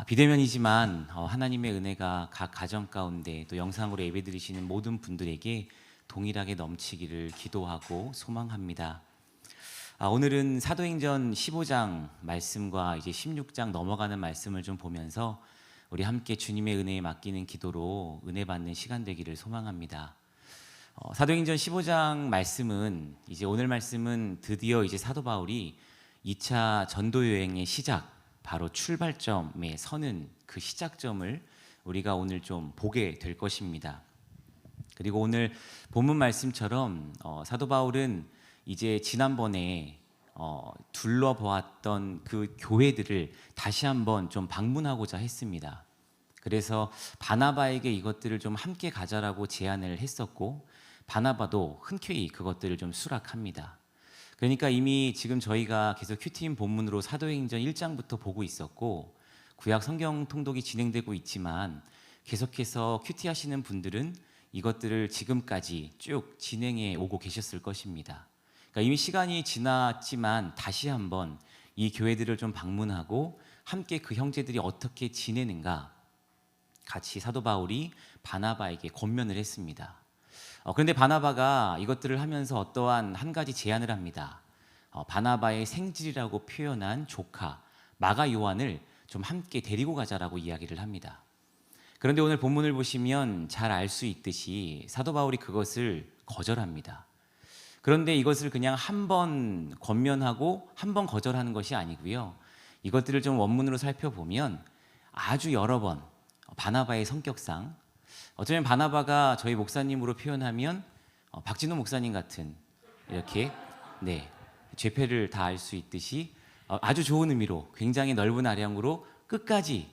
비대면이지만 하나님의 은혜가 각 가정 가운데 또 영상으로 예배드리시는 모든 분들에게 동일하게 넘치기를 기도하고 소망합니다. 오늘은 사도행전 15장 말씀과 이제 16장 넘어가는 말씀을 좀 보면서 우리 함께 주님의 은혜에 맡기는 기도로 은혜 받는 시간 되기를 소망합니다. 사도행전 15장 말씀은 이제 오늘 말씀은 드디어 이제 사도 바울이 2차 전도 여행의 시작, 바로 출발점에 서는 그 시작점을 우리가 오늘 좀 보게 될 것입니다. 그리고 오늘 본문 말씀처럼 사도 바울은 이제 지난번에 둘러보았던 그 교회들을 다시 한번 좀 방문하고자 했습니다. 그래서 바나바에게 이것들을 좀 함께 가자라고 제안을 했었고, 바나바도 흔쾌히 그것들을 좀 수락합니다. 그러니까 이미 지금 저희가 계속 큐티인 본문으로 사도행전 1장부터 보고 있었고, 구약 성경 통독이 진행되고 있지만 계속해서 큐티 하시는 분들은 이것들을 지금까지 쭉 진행해 오고 계셨을 것입니다. 그러니까 이미 시간이 지났지만 다시 한번 이 교회들을 좀 방문하고 함께 그 형제들이 어떻게 지내는가 같이 사도 바울이 바나바에게 권면을 했습니다. 그런데 바나바가 이것들을 하면서 어떠한 한 가지 제안을 합니다. 바나바의 생질이라고 표현한 조카 마가 요한을 좀 함께 데리고 가자라고 이야기를 합니다. 그런데 오늘 본문을 보시면 잘 알 수 있듯이 사도 바울이 그것을 거절합니다. 그런데 이것을 그냥 한 번 권면하고 한 번 거절하는 것이 아니고요. 이것들을 좀 원문으로 살펴보면 아주 여러 번 바나바의 성격상, 어쩌면 바나바가 저희 목사님으로 표현하면 박진호 목사님 같은 이렇게 죄패를 다 알 수 있듯이 아주 좋은 의미로 굉장히 넓은 아량으로 끝까지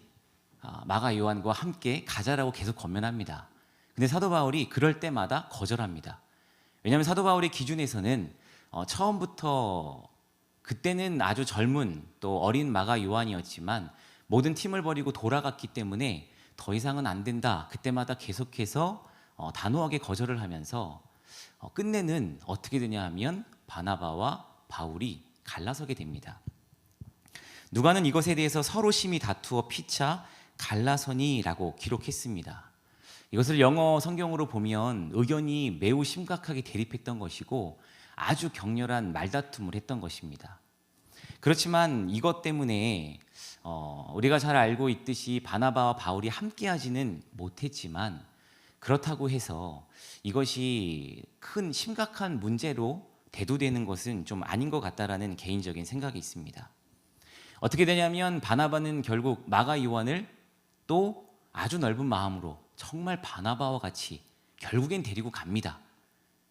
마가 요한과 함께 가자라고 계속 권면합니다. 근데 사도 바울이 그럴 때마다 거절합니다. 왜냐하면 사도 바울의 기준에서는 처음부터 그때는 아주 젊은 또 어린 마가 요한이었지만 모든 팀을 버리고 돌아갔기 때문에 더 이상은 안 된다. 그때마다 계속해서 단호하게 거절을 하면서 끝내는 어떻게 되냐 하면 바나바와 바울이 갈라서게 됩니다. 누가는 이것에 대해서 서로 심히 다투어 피차 갈라서니라고 기록했습니다. 이것을 영어 성경으로 보면 의견이 매우 심각하게 대립했던 것이고 아주 격렬한 말다툼을 했던 것입니다. 그렇지만 이것 때문에 우리가 잘 알고 있듯이 바나바와 바울이 함께하지는 못했지만, 그렇다고 해서 이것이 큰 심각한 문제로 대두되는 것은 좀 아닌 것 같다라는 개인적인 생각이 있습니다. 어떻게 되냐면 바나바는 결국 마가 요한을 또 아주 넓은 마음으로 정말 바나바와 같이 결국엔 데리고 갑니다.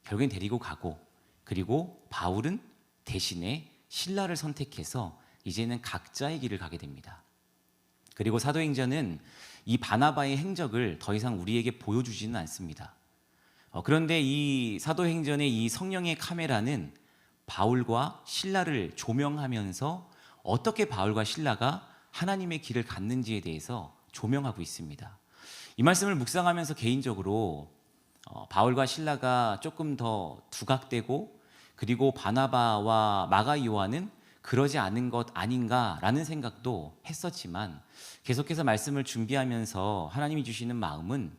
결국엔 데리고 가고, 그리고 바울은 대신에 신라를 선택해서 이제는 각자의 길을 가게 됩니다. 그리고 사도행전은 이 바나바의 행적을 더 이상 우리에게 보여주지는 않습니다. 그런데 이 사도행전의 이 성령의 카메라는 바울과 신라를 조명하면서 어떻게 바울과 신라가 하나님의 길을 갔는지에 대해서 조명하고 있습니다. 이 말씀을 묵상하면서 개인적으로 바울과 신라가 조금 더 두각되고, 그리고 바나바와 마가 요한은 그러지 않은 것 아닌가라는 생각도 했었지만, 계속해서 말씀을 준비하면서 하나님이 주시는 마음은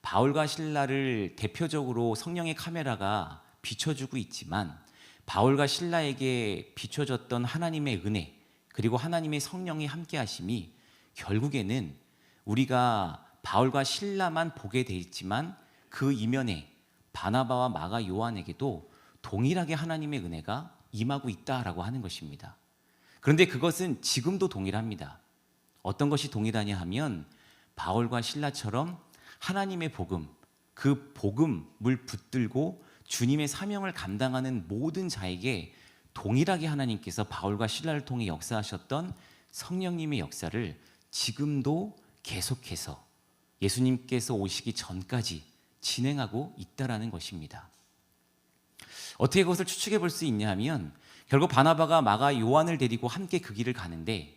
바울과 신라를 대표적으로 성령의 카메라가 비춰주고 있지만, 바울과 신라에게 비춰졌던 하나님의 은혜, 그리고 하나님의 성령의 함께하심이 결국에는 우리가 바울과 신라만 보게 돼 있지만 그 이면에 바나바와 마가 요한에게도 동일하게 하나님의 은혜가 임하고 있다라고 하는 것입니다. 그런데 그것은 지금도 동일합니다. 어떤 것이 동일하냐 하면 바울과 신라처럼 하나님의 복음, 그 복음을 붙들고 주님의 사명을 감당하는 모든 자에게 동일하게 하나님께서 바울과 신라를 통해 역사하셨던 성령님의 역사를 지금도 계속해서 예수님께서 오시기 전까지 진행하고 있다라는 것입니다. 어떻게 그것을 추측해 볼 수 있냐 하면 결국 바나바가 마가 요한을 데리고 함께 그 길을 가는데,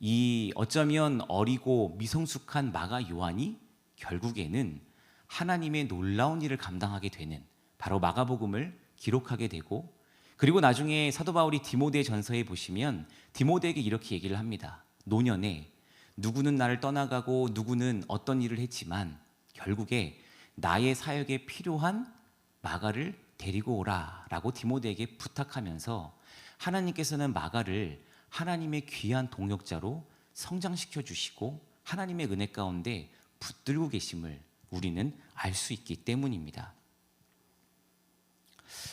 이 어쩌면 어리고 미성숙한 마가 요한이 결국에는 하나님의 놀라운 일을 감당하게 되는 바로 마가복음을 기록하게 되고, 그리고 나중에 사도 바울이 디모데 전서에 보시면 디모데에게 이렇게 얘기를 합니다. 노년에 누구는 나를 떠나가고 누구는 어떤 일을 했지만 결국에 나의 사역에 필요한 마가를 데리고 오라라고 디모데에게 부탁하면서 하나님께서는 마가를 하나님의 귀한 동역자로 성장시켜 주시고 하나님의 은혜 가운데 붙들고 계심을 우리는 알 수 있기 때문입니다.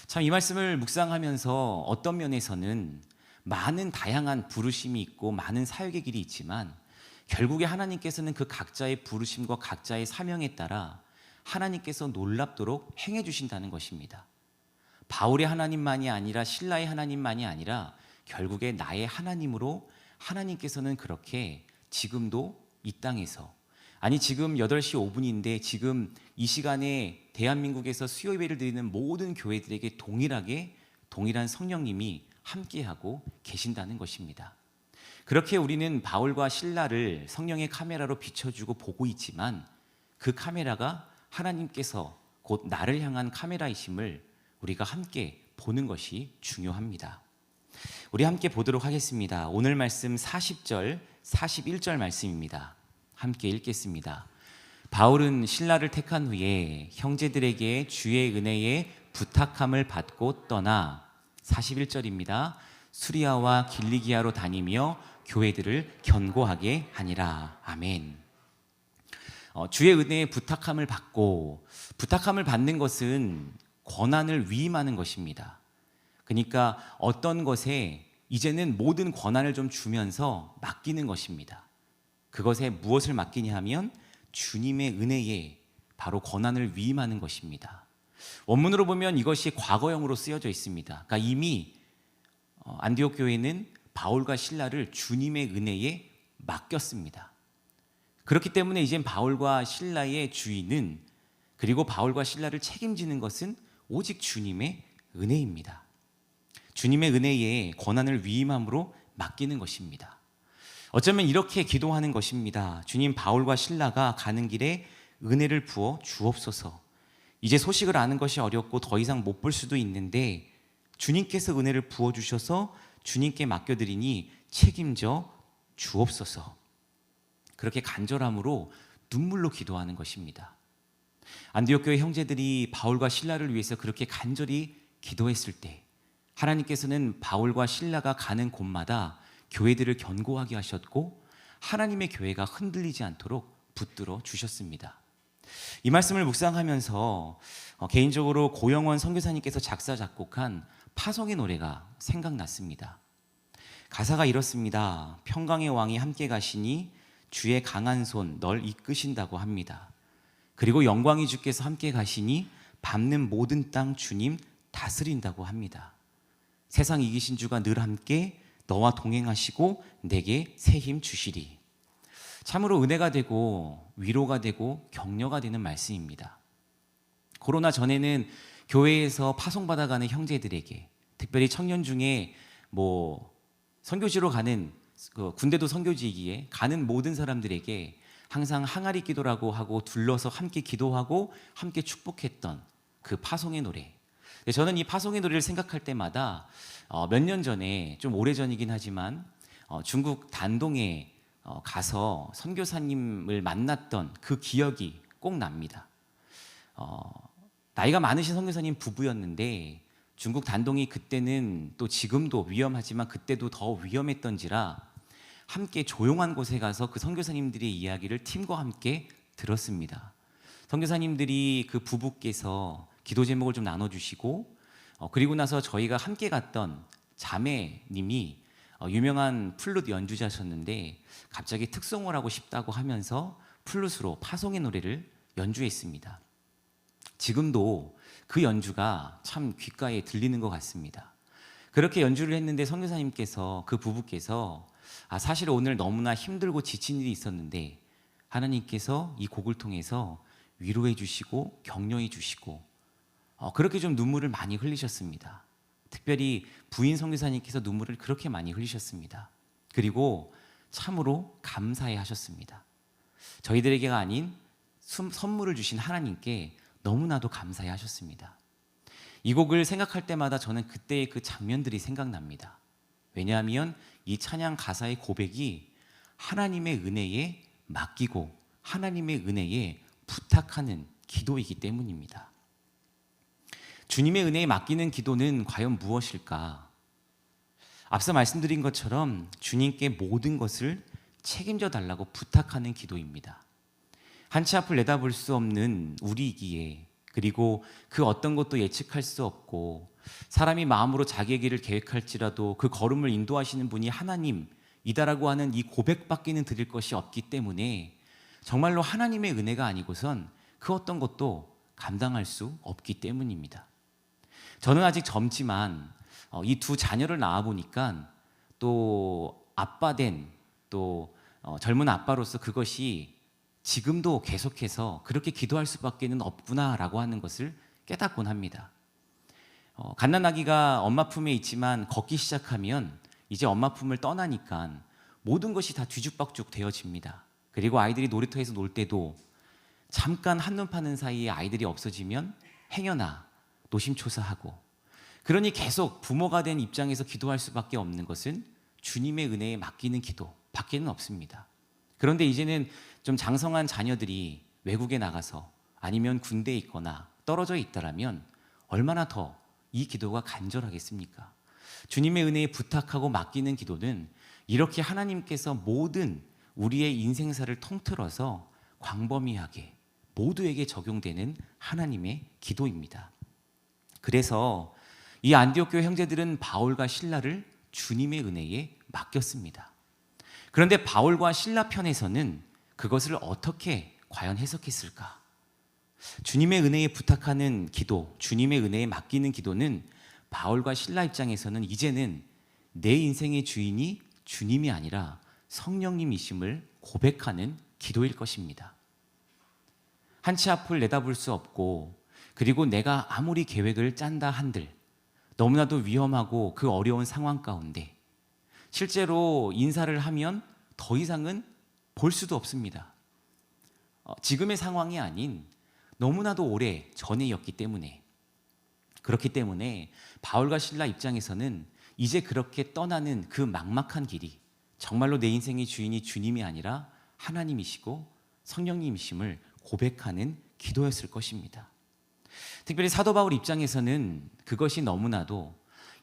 참 이 말씀을 묵상하면서 어떤 면에서는 많은 다양한 부르심이 있고 많은 사역의 길이 있지만 결국에 하나님께서는 그 각자의 부르심과 각자의 사명에 따라 하나님께서 놀랍도록 행해 주신다는 것입니다. 바울의 하나님만이 아니라 신라의 하나님만이 아니라 결국에 나의 하나님으로 하나님께서는 그렇게 지금도 이 땅에서, 아니 지금 8시 5분인데 지금 이 시간에 대한민국에서 수요 예배를 드리는 모든 교회들에게 동일한 성령님이 함께하고 계신다는 것입니다. 그렇게 우리는 바울과 실라를 성령의 카메라로 비춰주고 보고 있지만 그 카메라가 하나님께서 곧 나를 향한 카메라이심을 우리가 함께 보는 것이 중요합니다. 우리 함께 보도록 하겠습니다. 오늘 말씀 40절, 41절 말씀입니다. 함께 읽겠습니다. 바울은 신라를 택한 후에 형제들에게 주의 은혜에 부탁함을 받고 떠나 41절입니다. 수리아와 길리기아로 다니며 교회들을 견고하게 하니라. 아멘. 주의 은혜에 부탁함을 받고, 부탁함을 받는 것은 권한을 위임하는 것입니다. 그러니까 어떤 것에 이제는 모든 권한을 좀 주면서 맡기는 것입니다. 그것에 무엇을 맡기냐 하면 주님의 은혜에 바로 권한을 위임하는 것입니다. 원문으로 보면 이것이 과거형으로 쓰여져 있습니다. 그러니까 이미 안디옥 교회는 바울과 실라를 주님의 은혜에 맡겼습니다. 그렇기 때문에 이젠 바울과 실라의 주인은, 그리고 바울과 실라를 책임지는 것은 오직 주님의 은혜입니다. 주님의 은혜에 권한을 위임함으로 맡기는 것입니다. 어쩌면 이렇게 기도하는 것입니다. 주님, 바울과 실라가 가는 길에 은혜를 부어 주옵소서. 이제 소식을 아는 것이 어렵고 더 이상 못 볼 수도 있는데 주님께서 은혜를 부어 주셔서 주님께 맡겨드리니 책임져 주옵소서. 그렇게 간절함으로 눈물로 기도하는 것입니다. 안디옥 교회 형제들이 바울과 실라를 위해서 그렇게 간절히 기도했을 때 하나님께서는 바울과 실라가 가는 곳마다 교회들을 견고하게 하셨고 하나님의 교회가 흔들리지 않도록 붙들어 주셨습니다. 이 말씀을 묵상하면서 개인적으로 고영원 선교사님께서 작사 작곡한 파송의 노래가 생각났습니다. 가사가 이렇습니다. 평강의 왕이 함께 가시니 주의 강한 손 널 이끄신다고 합니다. 그리고 영광이 주께서 함께 가시니 밟는 모든 땅 주님 다스린다고 합니다. 세상 이기신 주가 늘 함께 너와 동행하시고 내게 새 힘 주시리. 참으로 은혜가 되고 위로가 되고 격려가 되는 말씀입니다. 코로나 전에는 교회에서 파송받아가는 형제들에게, 특별히 청년 중에 선교지로 가는, 군대도 선교지이기에 가는 모든 사람들에게 항상 항아리 기도라고 하고 둘러서 함께 기도하고 함께 축복했던 그 파송의 노래. 저는 이 파송의 노래를 생각할 때마다 몇 년 전에, 좀 오래전이긴 하지만 중국 단동에 가서 선교사님을 만났던 그 기억이 꼭 납니다. 나이가 많으신 선교사님 부부였는데 중국 단동이 그때는 또 지금도 위험하지만 그때도 더 위험했던지라 함께 조용한 곳에 가서 그 선교사님들의 이야기를 팀과 함께 들었습니다. 선교사님들이 그 부부께서 기도 제목을 좀 나눠주시고 그리고 나서 저희가 함께 갔던 자매님이 유명한 플룻 연주자셨는데 갑자기 특송을 하고 싶다고 하면서 플룻으로 파송의 노래를 연주했습니다. 지금도 그 연주가 참 귓가에 들리는 것 같습니다. 그렇게 연주를 했는데 선교사님께서, 그 부부께서 사실 오늘 너무나 힘들고 지친 일이 있었는데 하나님께서 이 곡을 통해서 위로해 주시고 격려해 주시고 그렇게 좀 눈물을 많이 흘리셨습니다. 특별히 부인 선교사님께서 눈물을 그렇게 많이 흘리셨습니다. 그리고 참으로 감사해 하셨습니다. 저희들에게가 아닌 선물을 주신 하나님께 너무나도 감사해 하셨습니다. 이 곡을 생각할 때마다 저는 그때의 그 장면들이 생각납니다. 왜냐하면 이 찬양 가사의 고백이 하나님의 은혜에 맡기고 하나님의 은혜에 부탁하는 기도이기 때문입니다. 주님의 은혜에 맡기는 기도는 과연 무엇일까? 앞서 말씀드린 것처럼 주님께 모든 것을 책임져 달라고 부탁하는 기도입니다. 한치 앞을 내다볼 수 없는 우리이기에, 그리고 그 어떤 것도 예측할 수 없고 사람이 마음으로 자기의 길을 계획할지라도 그 걸음을 인도하시는 분이 하나님이다라고 하는 이 고백밖에는 드릴 것이 없기 때문에 정말로 하나님의 은혜가 아니고선 그 어떤 것도 감당할 수 없기 때문입니다. 저는 아직 젊지만 이 두 자녀를 낳아보니까 또 아빠된 또 젊은 아빠로서 그것이 지금도 계속해서 그렇게 기도할 수밖에는 없구나라고 하는 것을 깨닫곤 합니다. 갓난아기가 엄마 품에 있지만 걷기 시작하면 이제 엄마 품을 떠나니까 모든 것이 다 뒤죽박죽 되어집니다. 그리고 아이들이 놀이터에서 놀 때도 잠깐 한눈 파는 사이에 아이들이 없어지면 행여나 노심초사하고, 그러니 계속 부모가 된 입장에서 기도할 수밖에 없는 것은 주님의 은혜에 맡기는 기도 밖에는 없습니다. 그런데 이제는 좀 장성한 자녀들이 외국에 나가서 아니면 군대에 있거나 떨어져 있다라면 얼마나 더 이 기도가 간절하겠습니까? 주님의 은혜에 부탁하고 맡기는 기도는 이렇게 하나님께서 모든 우리의 인생사를 통틀어서 광범위하게 모두에게 적용되는 하나님의 기도입니다. 그래서 이 안디옥 교회 형제들은 바울과 실라를 주님의 은혜에 맡겼습니다. 그런데 바울과 실라 편에서는 그것을 어떻게 과연 해석했을까? 주님의 은혜에 부탁하는 기도, 주님의 은혜에 맡기는 기도는 바울과 실라 입장에서는 이제는 내 인생의 주인이 주님이 아니라 성령님이심을 고백하는 기도일 것입니다. 한치 앞을 내다볼 수 없고, 그리고 내가 아무리 계획을 짠다 한들 너무나도 위험하고 그 어려운 상황 가운데 실제로 인사를 하면 더 이상은 볼 수도 없습니다. 지금의 상황이 아닌 너무나도 오래 전에였기 때문에, 그렇기 때문에 바울과 실라 입장에서는 이제 그렇게 떠나는 그 막막한 길이 정말로 내 인생의 주인이 주님이 아니라 하나님이시고 성령님이심을 고백하는 기도였을 것입니다. 특별히 사도 바울 입장에서는 그것이 너무나도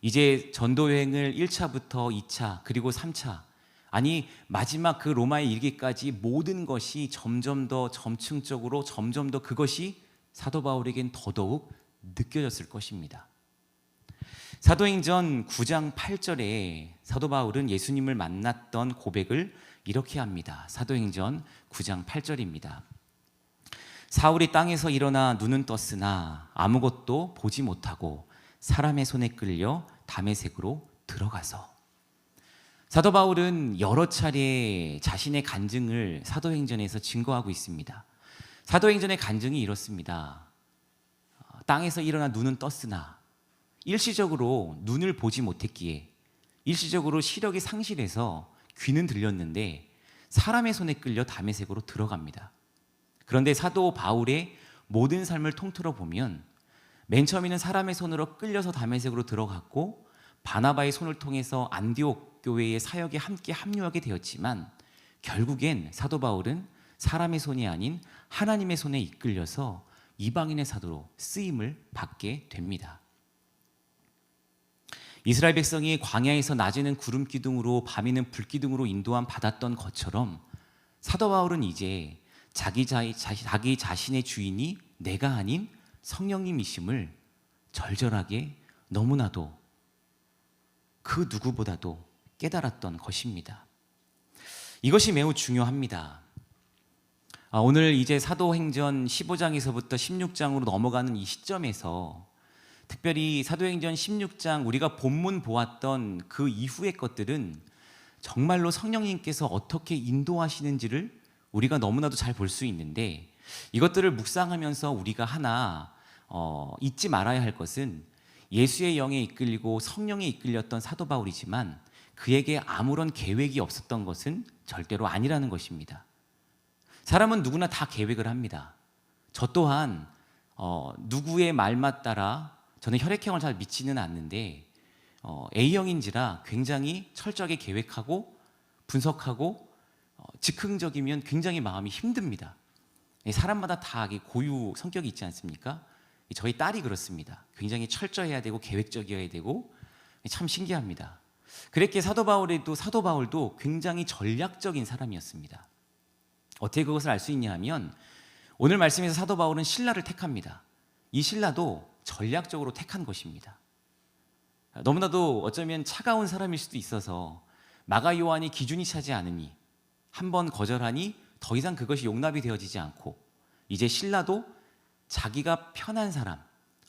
이제 전도 여행을 1차부터 2차 그리고 3차, 아니 마지막 그 로마에 이르기까지 모든 것이 점점 더 점층적으로 점점 더 그것이 사도 바울에겐 더더욱 느껴졌을 것입니다. 사도행전 9장 8절에 사도 바울은 예수님을 만났던 고백을 이렇게 합니다. 사도행전 9장 8절입니다. 사울이 땅에서 일어나 눈은 떴으나 아무것도 보지 못하고 사람의 손에 끌려 다메섹으로 들어가서. 사도 바울은 여러 차례 자신의 간증을 사도행전에서 증거하고 있습니다. 사도행전의 간증이 이렇습니다. 땅에서 일어나 눈은 떴으나 일시적으로 눈을 보지 못했기에 일시적으로 시력이 상실해서 귀는 들렸는데 사람의 손에 끌려 다메섹으로 들어갑니다. 그런데 사도 바울의 모든 삶을 통틀어 보면 맨 처음에는 사람의 손으로 끌려서 다메섹으로 들어갔고 바나바의 손을 통해서 안디옥 교회의 사역에 함께 합류하게 되었지만 결국엔 사도 바울은 사람의 손이 아닌 하나님의 손에 이끌려서 이방인의 사도로 쓰임을 받게 됩니다. 이스라엘 백성이 광야에서 낮에는 구름 기둥으로 밤에는 불 기둥으로 인도함 받았던 것처럼 사도 바울은 이제 자기 자신의 주인이 내가 아닌 성령님이심을 절절하게 너무나도 그 누구보다도 깨달았던 것입니다. 이것이 매우 중요합니다. 오늘 이제 사도행전 15장에서부터 16장으로 넘어가는 이 시점에서 특별히 사도행전 16장 우리가 본문 보았던 그 이후의 것들은 정말로 성령님께서 어떻게 인도하시는지를 우리가 너무나도 잘 볼 수 있는데, 이것들을 묵상하면서 우리가 하나 잊지 말아야 할 것은 예수의 영에 이끌리고 성령에 이끌렸던 사도 바울이지만 그에게 아무런 계획이 없었던 것은 절대로 아니라는 것입니다. 사람은 누구나 다 계획을 합니다. 저 또한 누구의 말만 따라 저는 혈액형을 잘 믿지는 않는데 A형인지라 굉장히 철저하게 계획하고 분석하고 즉흥적이면 굉장히 마음이 힘듭니다. 사람마다 다 고유 성격이 있지 않습니까? 저희 딸이 그렇습니다. 굉장히 철저해야 되고 계획적이어야 되고 참 신기합니다. 그랬기에 사도 바울도 굉장히 전략적인 사람이었습니다. 어떻게 그것을 알 수 있냐 하면 오늘 말씀에서 사도 바울은 신라를 택합니다. 이 신라도 전략적으로 택한 것입니다. 너무나도 어쩌면 차가운 사람일 수도 있어서 마가 요한이 기준이 차지 않으니 한번 거절하니 더 이상 그것이 용납이 되어지지 않고 이제 신라도 자기가 편한 사람,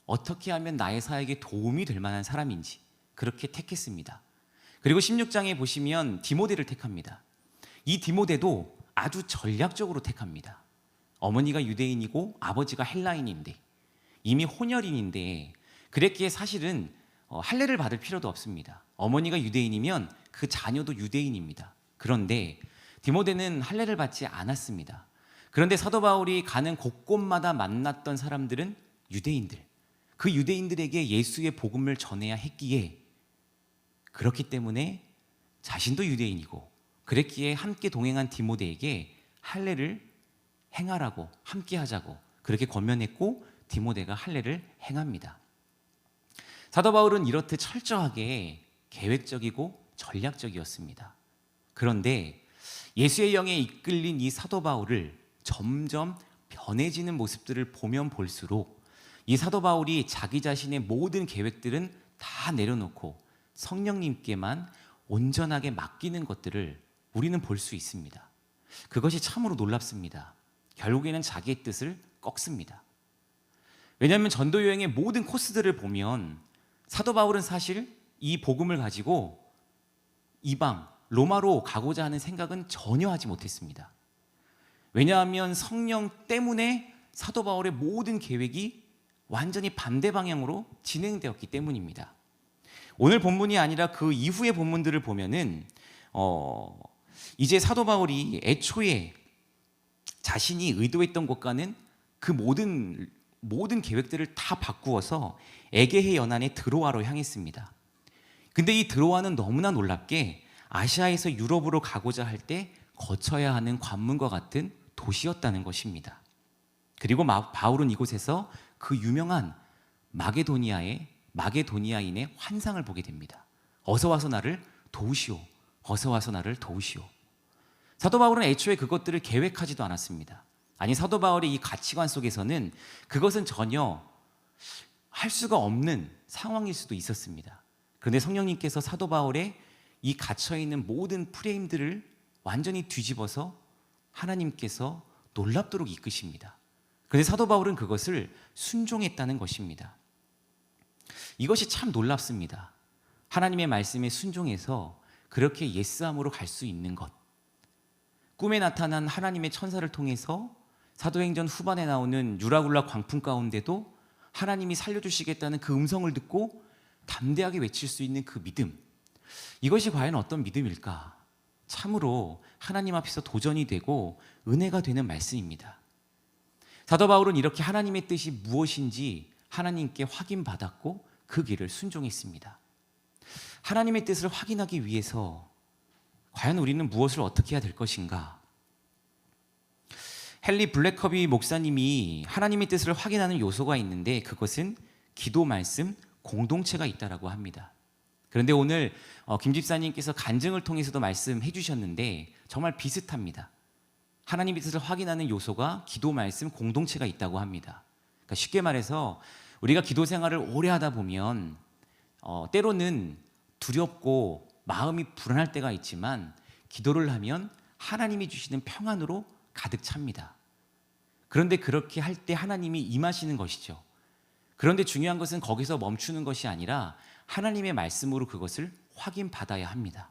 어떻게 하면 나의 사역에 도움이 될 만한 사람인지 그렇게 택했습니다. 그리고 16장에 보시면 디모데를 택합니다. 이 디모데도 아주 전략적으로 택합니다. 어머니가 유대인이고 아버지가 헬라인인데 이미 혼혈인인데 그랬기에 사실은 할례를 받을 필요도 없습니다. 어머니가 유대인이면 그 자녀도 유대인입니다. 그런데 디모데는 할례를 받지 않았습니다. 그런데 사도 바울이 가는 곳곳마다 만났던 사람들은 유대인들, 그 유대인들에게 예수의 복음을 전해야 했기에 그렇기 때문에 자신도 유대인이고 그랬기에 함께 동행한 디모데에게 할례를 행하라고 함께 하자고 그렇게 권면했고 디모데가 할례를 행합니다. 사도 바울은 이렇듯 철저하게 계획적이고 전략적이었습니다. 그런데 예수의 영에 이끌린 이 사도 바울을 점점 변해지는 모습들을 보면 볼수록 이 사도 바울이 자기 자신의 모든 계획들은 다 내려놓고 성령님께만 온전하게 맡기는 것들을 우리는 볼 수 있습니다. 그것이 참으로 놀랍습니다. 결국에는 자기의 뜻을 꺾습니다. 왜냐하면 전도 여행의 모든 코스들을 보면 사도 바울은 사실 이 복음을 가지고 이방 로마로 가고자 하는 생각은 전혀 하지 못했습니다. 왜냐하면 성령 때문에 사도 바울의 모든 계획이 완전히 반대 방향으로 진행되었기 때문입니다. 오늘 본문이 아니라 그 이후의 본문들을 보면은 이제 사도 바울이 애초에 자신이 의도했던 것과는 그 모든 계획들을 다 바꾸어서 에게해 연안의 드로아로 향했습니다. 근데 이 드로아는 너무나 놀랍게 아시아에서 유럽으로 가고자 할 때 거쳐야 하는 관문과 같은 도시였다는 것입니다. 그리고 바울은 이곳에서 그 유명한 마게도니아인의 환상을 보게 됩니다. 어서 와서 나를 도우시오. 어서 와서 나를 도우시오. 사도 바울은 애초에 그것들을 계획하지도 않았습니다. 아니, 사도 바울의 이 가치관 속에서는 그것은 전혀 할 수가 없는 상황일 수도 있었습니다. 그런데 성령님께서 사도 바울의 이 갇혀있는 모든 프레임들을 완전히 뒤집어서 하나님께서 놀랍도록 이끄십니다. 그런데 사도 바울은 그것을 순종했다는 것입니다. 이것이 참 놀랍습니다. 하나님의 말씀에 순종해서 그렇게 예스함으로 갈 수 있는 것. 꿈에 나타난 하나님의 천사를 통해서 사도행전 후반에 나오는 유라굴라 광풍 가운데도 하나님이 살려주시겠다는 그 음성을 듣고 담대하게 외칠 수 있는 그 믿음. 이것이 과연 어떤 믿음일까? 참으로 하나님 앞에서 도전이 되고 은혜가 되는 말씀입니다. 사도 바울은 이렇게 하나님의 뜻이 무엇인지 하나님께 확인받았고 그 길을 순종했습니다. 하나님의 뜻을 확인하기 위해서 과연 우리는 무엇을 어떻게 해야 될 것인가? 헨리 블랙커비 목사님이 하나님의 뜻을 확인하는 요소가 있는데 그것은 기도, 말씀, 공동체가 있다라고 합니다. 그런데 오늘 김 집사님께서 간증을 통해서도 말씀해 주셨는데 정말 비슷합니다. 하나님의 뜻을 확인하는 요소가 기도, 말씀, 공동체가 있다고 합니다. 그러니까 쉽게 말해서 우리가 기도 생활을 오래 하다 보면 때로는 두렵고 마음이 불안할 때가 있지만 기도를 하면 하나님이 주시는 평안으로 가득 찹니다. 그런데 그렇게 할 때 하나님이 임하시는 것이죠. 그런데 중요한 것은 거기서 멈추는 것이 아니라 하나님의 말씀으로 그것을 확인받아야 합니다.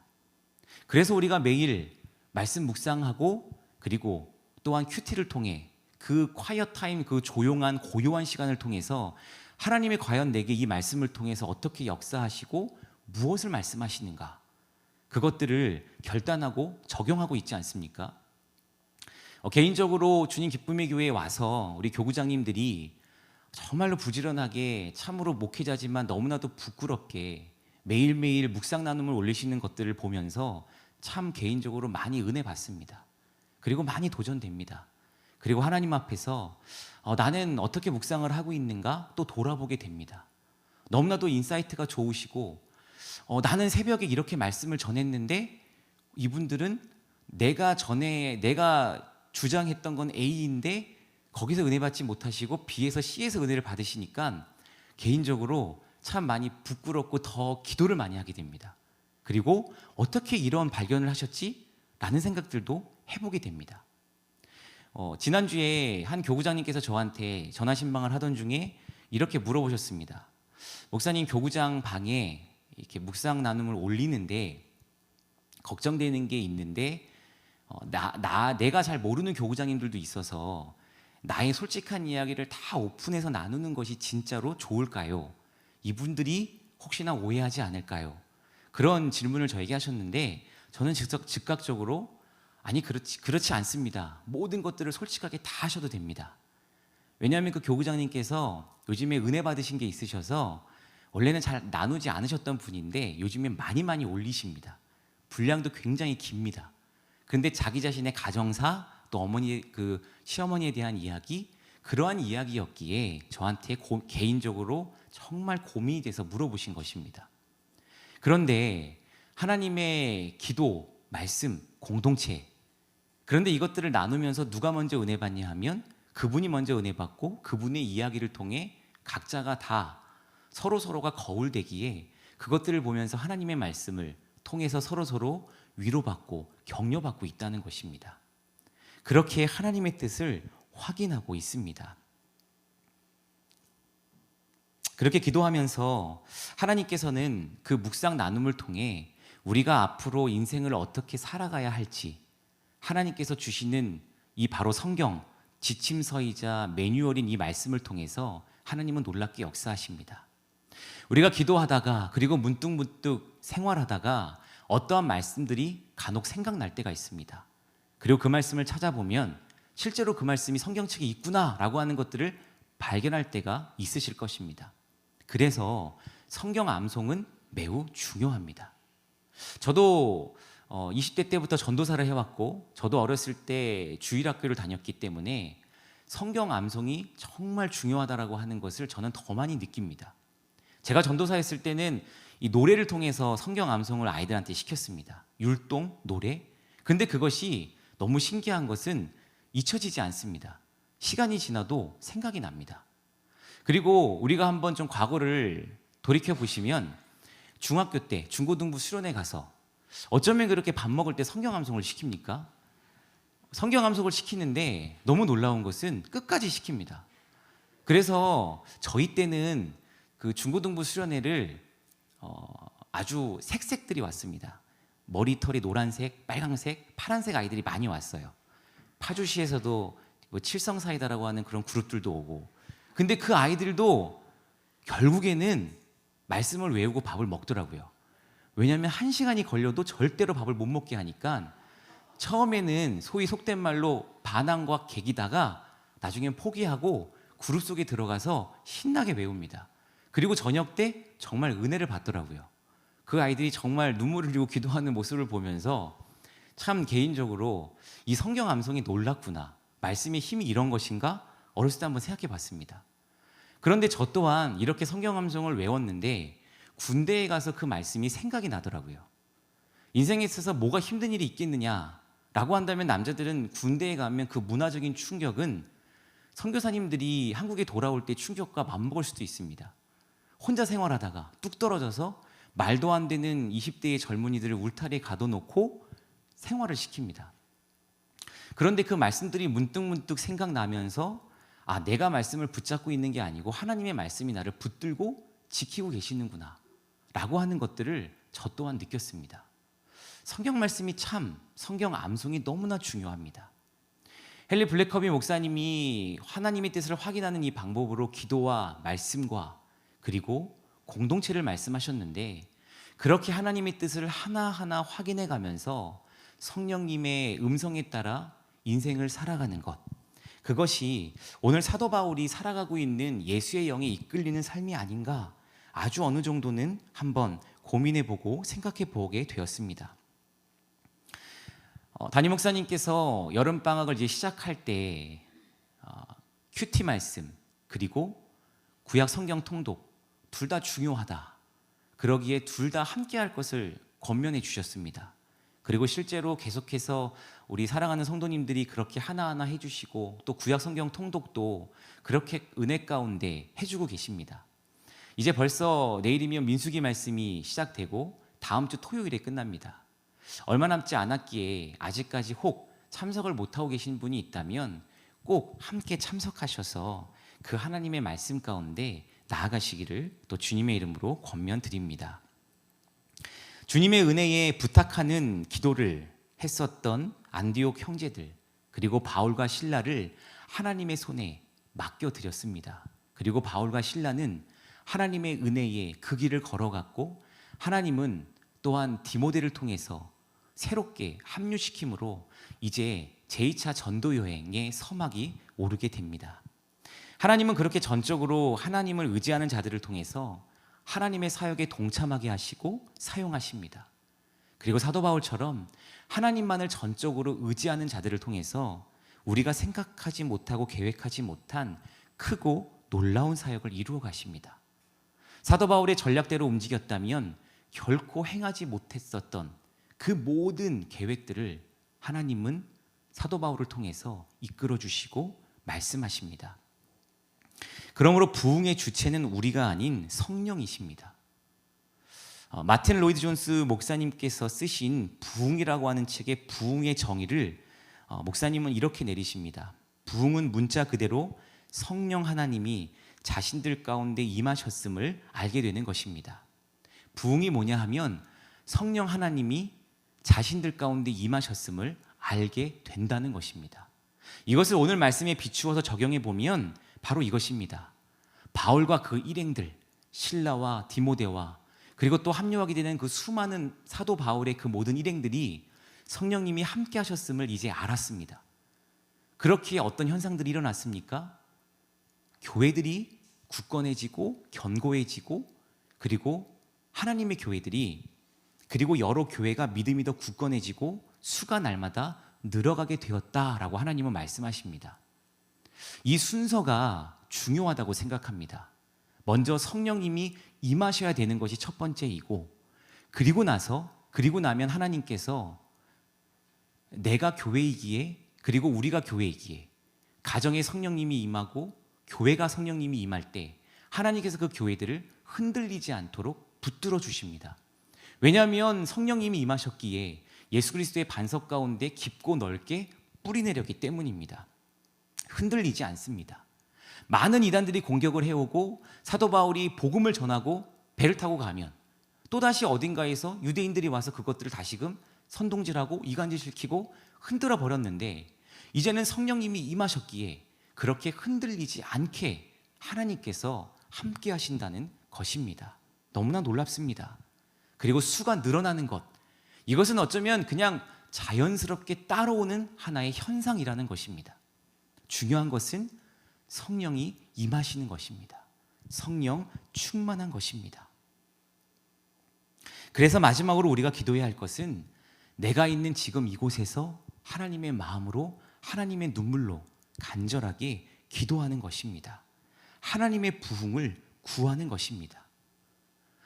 그래서 우리가 매일 말씀 묵상하고 그리고 또한 큐티를 통해 그 콰이어 타임, 그 조용한 고요한 시간을 통해서 하나님이 과연 내게 이 말씀을 통해서 어떻게 역사하시고 무엇을 말씀하시는가, 그것들을 결단하고 적용하고 있지 않습니까? 개인적으로 주님 기쁨의 교회에 와서 우리 교구장님들이 정말로 부지런하게 참으로 목회자지만 너무나도 부끄럽게 매일매일 묵상 나눔을 올리시는 것들을 보면서 참 개인적으로 많이 은혜 받습니다. 그리고 많이 도전됩니다. 그리고 하나님 앞에서 나는 어떻게 묵상을 하고 있는가 또 돌아보게 됩니다. 너무나도 인사이트가 좋으시고 나는 새벽에 이렇게 말씀을 전했는데 이분들은 내가 주장했던 건 A인데 거기서 은혜 받지 못하시고 B에서 C에서 은혜를 받으시니까 개인적으로 참 많이 부끄럽고 더 기도를 많이 하게 됩니다. 그리고 어떻게 이런 발견을 하셨지? 라는 생각들도 해보게 됩니다. 지난주에 한 교구장님께서 저한테 전화 신방을 하던 중에 이렇게 물어보셨습니다. 목사님, 교구장 방에 이렇게 묵상 나눔을 올리는데 걱정되는 게 있는데 내가 잘 모르는 교구장님들도 있어서 나의 솔직한 이야기를 다 오픈해서 나누는 것이 진짜로 좋을까요? 이분들이 혹시나 오해하지 않을까요? 그런 질문을 저에게 하셨는데 저는 즉각적으로 아니 그렇지 않습니다. 모든 것들을 솔직하게 다 하셔도 됩니다. 왜냐하면 그 교구장님께서 요즘에 은혜 받으신 게 있으셔서 원래는 잘 나누지 않으셨던 분인데 요즘에 많이 올리십니다. 분량도 굉장히 깁니다. 근데 자기 자신의 가정사 또 시어머니에 대한 이야기 그러한 이야기였기에 저한테 개인적으로 정말 고민이 돼서 물어보신 것입니다. 그런데 하나님의 기도, 말씀, 공동체 그런데 이것들을 나누면서 누가 먼저 은혜 받냐 하면 그분이 먼저 은혜 받고 그분의 이야기를 통해 각자가 다 서로가 거울되기에 그것들을 보면서 하나님의 말씀을 통해서 서로 위로받고 격려받고 있다는 것입니다. 그렇게 하나님의 뜻을 확인하고 있습니다. 그렇게 기도하면서 하나님께서는 그 묵상 나눔을 통해 우리가 앞으로 인생을 어떻게 살아가야 할지 하나님께서 주시는 이 바로 성경 지침서이자 매뉴얼인 이 말씀을 통해서 하나님은 놀랍게 역사하십니다. 우리가 기도하다가 그리고 문득 생활하다가 어떠한 말씀들이 간혹 생각날 때가 있습니다. 그리고 그 말씀을 찾아보면 실제로 그 말씀이 성경책에 있구나라고 하는 것들을 발견할 때가 있으실 것입니다. 그래서 성경 암송은 매우 중요합니다. 저도 20대 때부터 전도사를 해왔고 저도 어렸을 때 주일학교를 다녔기 때문에 성경 암송이 정말 중요하다라고 하는 것을 저는 더 많이 느낍니다. 제가 전도사였을 때는 이 노래를 통해서 성경 암송을 아이들한테 시켰습니다. 율동, 노래. 근데 그것이 너무 신기한 것은 잊혀지지 않습니다. 시간이 지나도 생각이 납니다. 그리고 우리가 한번 좀 과거를 돌이켜 보시면 중학교 때 중고등부 수련회 가서 어쩌면 그렇게 밥 먹을 때 성경 암송을 시킵니까? 성경 암송을 시키는데 너무 놀라운 것은 끝까지 시킵니다. 그래서 저희 때는 그 중고등부 수련회를 아주 색색들이 왔습니다. 머리털이 노란색, 빨강색, 파란색 아이들이 많이 왔어요. 파주시에서도 칠성사이다라고 하는 그런 그룹들도 오고 근데 그 아이들도 결국에는 말씀을 외우고 밥을 먹더라고요. 왜냐하면 1시간이 걸려도 절대로 밥을 못 먹게 하니까 처음에는 소위 속된 말로 반항과 객이다가 나중엔 포기하고 그룹 속에 들어가서 신나게 외웁니다. 그리고 저녁 때 정말 은혜를 받더라고요. 그 아이들이 정말 눈물을 흘리고 기도하는 모습을 보면서 참 개인적으로 이 성경 암송이 놀랍구나. 말씀의 힘이 이런 것인가? 어렸을 때 한번 생각해 봤습니다. 그런데 저 또한 이렇게 성경 암송을 외웠는데 군대에 가서 그 말씀이 생각이 나더라고요. 인생에 있어서 뭐가 힘든 일이 있겠느냐라고 한다면 남자들은 군대에 가면 그 문화적인 충격은 선교사님들이 한국에 돌아올 때 충격과 맞먹을 수도 있습니다. 혼자 생활하다가 뚝 떨어져서 말도 안 되는 20대의 젊은이들을 울타리에 가둬놓고 생활을 시킵니다. 그런데 그 말씀들이 문득 생각나면서 내가 말씀을 붙잡고 있는 게 아니고 하나님의 말씀이 나를 붙들고 지키고 계시는구나 라고 하는 것들을 저 또한 느꼈습니다. 성경 말씀이 참 성경 암송이 너무나 중요합니다. 헨리 블랙커비 목사님이 하나님의 뜻을 확인하는 이 방법으로 기도와 말씀과 그리고 공동체를 말씀하셨는데 그렇게 하나님의 뜻을 하나하나 확인해 가면서 성령님의 음성에 따라 인생을 살아가는 것 그것이 오늘 사도 바울이 살아가고 있는 예수의 영에 이끌리는 삶이 아닌가 아주 어느 정도는 한번 고민해 보고 생각해 보게 되었습니다. 담임 목사님께서 여름 방학을 이제 시작할 때 큐티 말씀 그리고 구약 성경 통독 둘 다 중요하다. 그러기에 둘 다 함께 할 것을 권면해 주셨습니다. 그리고 실제로 계속해서 우리 사랑하는 성도님들이 그렇게 하나하나 해주시고 또 구약 성경 통독도 그렇게 은혜 가운데 해주고 계십니다. 이제 벌써 내일이면 민수기 말씀이 시작되고 다음 주 토요일에 끝납니다. 얼마 남지 않았기에 아직까지 혹 참석을 못하고 계신 분이 있다면 꼭 함께 참석하셔서 그 하나님의 말씀 가운데 나아가시기를 또 주님의 이름으로 권면드립니다. 주님의 은혜에 부탁하는 기도를 했었던 안디옥 형제들 그리고 바울과 실라를 하나님의 손에 맡겨드렸습니다. 그리고 바울과 실라는 하나님의 은혜에 그 길을 걸어갔고 하나님은 또한 디모데를 통해서 새롭게 합류시킴으로 이제 제2차 전도 여행의 서막이 오르게 됩니다. 하나님은 그렇게 전적으로 하나님을 의지하는 자들을 통해서 하나님의 사역에 동참하게 하시고 사용하십니다. 그리고 사도 바울처럼 하나님만을 전적으로 의지하는 자들을 통해서 우리가 생각하지 못하고 계획하지 못한 크고 놀라운 사역을 이루어 가십니다. 사도 바울의 전략대로 움직였다면 결코 행하지 못했었던 그 모든 계획들을 하나님은 사도 바울을 통해서 이끌어 주시고 말씀하십니다. 그러므로 부흥의 주체는 우리가 아닌 성령이십니다. 마틴 로이드 존스 목사님께서 쓰신 부흥이라고 하는 책의 부흥의 정의를 목사님은 이렇게 내리십니다. 부흥은 문자 그대로 성령 하나님이 자신들 가운데 임하셨음을 알게 되는 것입니다. 부흥이 뭐냐 하면 성령 하나님이 자신들 가운데 임하셨음을 알게 된다는 것입니다. 이것을 오늘 말씀에 비추어서 적용해 보면 바로 이것입니다. 바울과 그 일행들, 실라와 디모데와 그리고 또 합류하게 되는 그 수많은 사도 바울의 그 모든 일행들이 성령님이 함께 하셨음을 이제 알았습니다. 그렇게 어떤 현상들이 일어났습니까? 교회들이 굳건해지고 견고해지고 그리고 하나님의 교회들이 그리고 여러 교회가 믿음이 더 굳건해지고 수가 날마다 늘어가게 되었다라고 하나님은 말씀하십니다. 이 순서가 중요하다고 생각합니다. 먼저 성령님이 임하셔야 되는 것이 첫 번째이고 그리고 나면 하나님께서 내가 교회이기에 그리고 우리가 교회이기에 가정에 성령님이 임하고 교회가 성령님이 임할 때 하나님께서 그 교회들을 흔들리지 않도록 붙들어 주십니다. 왜냐하면 성령님이 임하셨기에 예수 그리스도의 반석 가운데 깊고 넓게 뿌리 내렸기 때문입니다. 흔들리지 않습니다. 많은 이단들이 공격을 해오고 사도 바울이 복음을 전하고 배를 타고 가면 또다시 어딘가에서 유대인들이 와서 그것들을 다시금 선동질하고 이간질시키고 흔들어 버렸는데 이제는 성령님이 임하셨기에 그렇게 흔들리지 않게 하나님께서 함께 하신다는 것입니다. 너무나 놀랍습니다. 그리고 수가 늘어나는 것, 이것은 어쩌면 그냥 자연스럽게 따라오는 하나의 현상이라는 것입니다. 중요한 것은 성령이 임하시는 것입니다. 성령 충만한 것입니다. 그래서 마지막으로 우리가 기도해야 할 것은 내가 있는 지금 이곳에서 하나님의 마음으로 하나님의 눈물로 간절하게 기도하는 것입니다. 하나님의 부흥을 구하는 것입니다.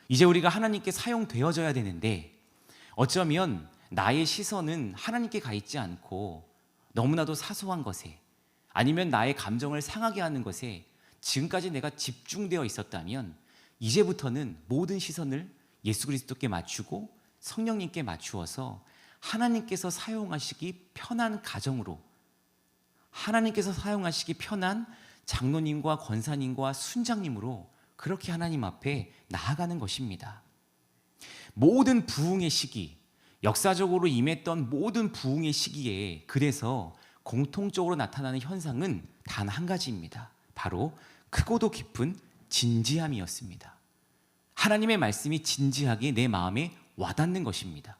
이제 우리가 하나님께 사용되어져야 되는데 어쩌면 나의 시선은 하나님께 가 있지 않고 너무나도 사소한 것에 아니면 나의 감정을 상하게 하는 것에 지금까지 내가 집중되어 있었다면 이제부터는 모든 시선을 예수 그리스도께 맞추고 성령님께 맞추어서 하나님께서 사용하시기 편한 가정으로 하나님께서 사용하시기 편한 장로님과 권사님과 순장님으로 그렇게 하나님 앞에 나아가는 것입니다. 모든 부흥의 시기, 역사적으로 임했던 모든 부흥의 시기에 그래서 공통적으로 나타나는 현상은 단 한 가지입니다. 바로 크고도 깊은 진지함이었습니다. 하나님의 말씀이 진지하게 내 마음에 와닿는 것입니다.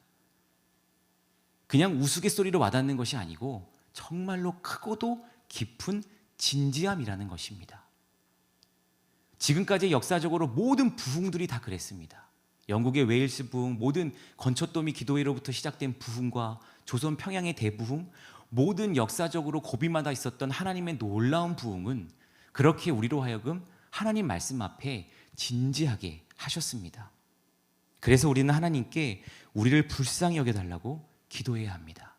그냥 우스갯소리로 와닿는 것이 아니고 정말로 크고도 깊은 진지함이라는 것입니다. 지금까지 역사적으로 모든 부흥들이 다 그랬습니다. 영국의 웨일스 부흥, 모든 건초더미 기도회로부터 시작된 부흥과 조선 평양의 대부흥, 모든 역사적으로 고비마다 있었던 하나님의 놀라운 부흥은 그렇게 우리로 하여금 하나님 말씀 앞에 진지하게 하셨습니다. 그래서 우리는 하나님께 우리를 불쌍히 여겨달라고 기도해야 합니다.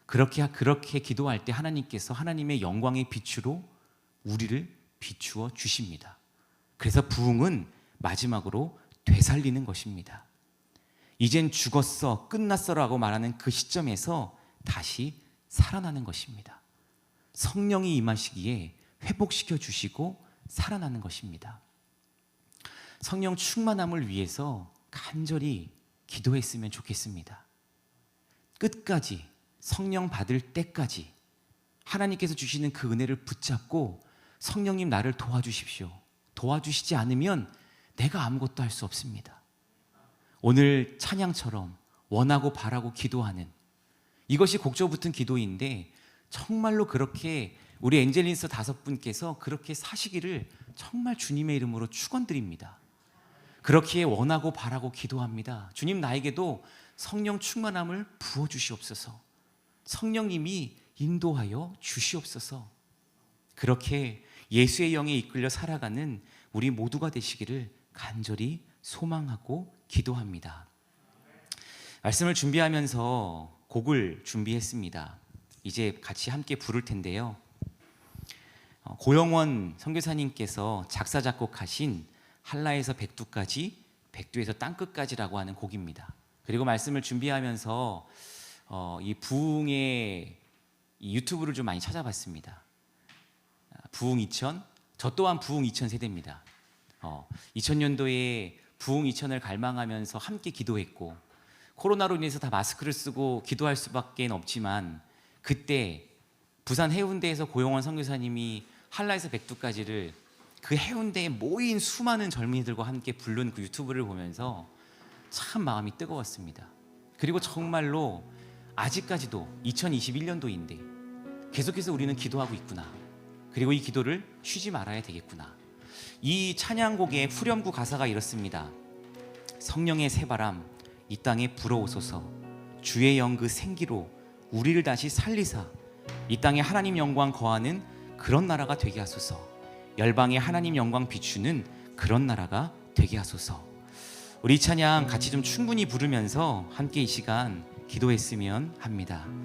그렇게 기도할 때 하나님께서 하나님의 영광의 빛으로 우리를 비추어 주십니다. 그래서 부흥은 마지막으로 되살리는 것입니다. 이젠 죽었어, 끝났어라고 말하는 그 시점에서 다시 살아나는 것입니다. 성령이 임하시기에 회복시켜 주시고 살아나는 것입니다. 성령 충만함을 위해서 간절히 기도했으면 좋겠습니다. 끝까지 성령 받을 때까지 하나님께서 주시는 그 은혜를 붙잡고 성령님 나를 도와주십시오. 도와주시지 않으면 내가 아무것도 할 수 없습니다. 오늘 찬양처럼 원하고 바라고 기도하는 이것이 곡조 붙은 기도인데 정말로 그렇게 우리 엔젤리스 5분께서 그렇게 사시기를 정말 주님의 이름으로 축원드립니다. 그렇기에 원하고 바라고 기도합니다. 주님 나에게도 성령 충만함을 부어주시옵소서. 성령님이 인도하여 주시옵소서. 그렇게 예수의 영에 이끌려 살아가는 우리 모두가 되시기를 간절히 소망하고 기도합니다. 말씀을 준비하면서 곡을 준비했습니다. 이제 같이 함께 부를 텐데요. 고영원 선교사님께서 작사 작곡하신 한라에서 백두까지, 백두에서 땅끝까지라고 하는 곡입니다. 그리고 말씀을 준비하면서 이 부흥의 이 유튜브를 좀 많이 찾아봤습니다. 부흥 2000, 저 또한 부흥 2000 세대입니다. 2000년도에 부흥 2000을 갈망하면서 함께 기도했고 코로나로 인해서 다 마스크를 쓰고 기도할 수밖에 없지만 그때 부산 해운대에서 고용원 선교사님이 한라에서 백두까지를 그 해운대에 모인 수많은 젊은이들과 함께 부른 그 유튜브를 보면서 참 마음이 뜨거웠습니다. 그리고 정말로 아직까지도 2021년도인데 계속해서 우리는 기도하고 있구나. 그리고 이 기도를 쉬지 말아야 되겠구나. 이 찬양곡의 후렴구 가사가 이렇습니다. 성령의 새바람 이 땅에 불어오소서. 주의 영 그 생기로 우리를 다시 살리사 이 땅에 하나님 영광 거하는 그런 나라가 되게 하소서. 열방에 하나님 영광 비추는 그런 나라가 되게 하소서. 우리 이 찬양 같이 좀 충분히 부르면서 함께 이 시간 기도했으면 합니다.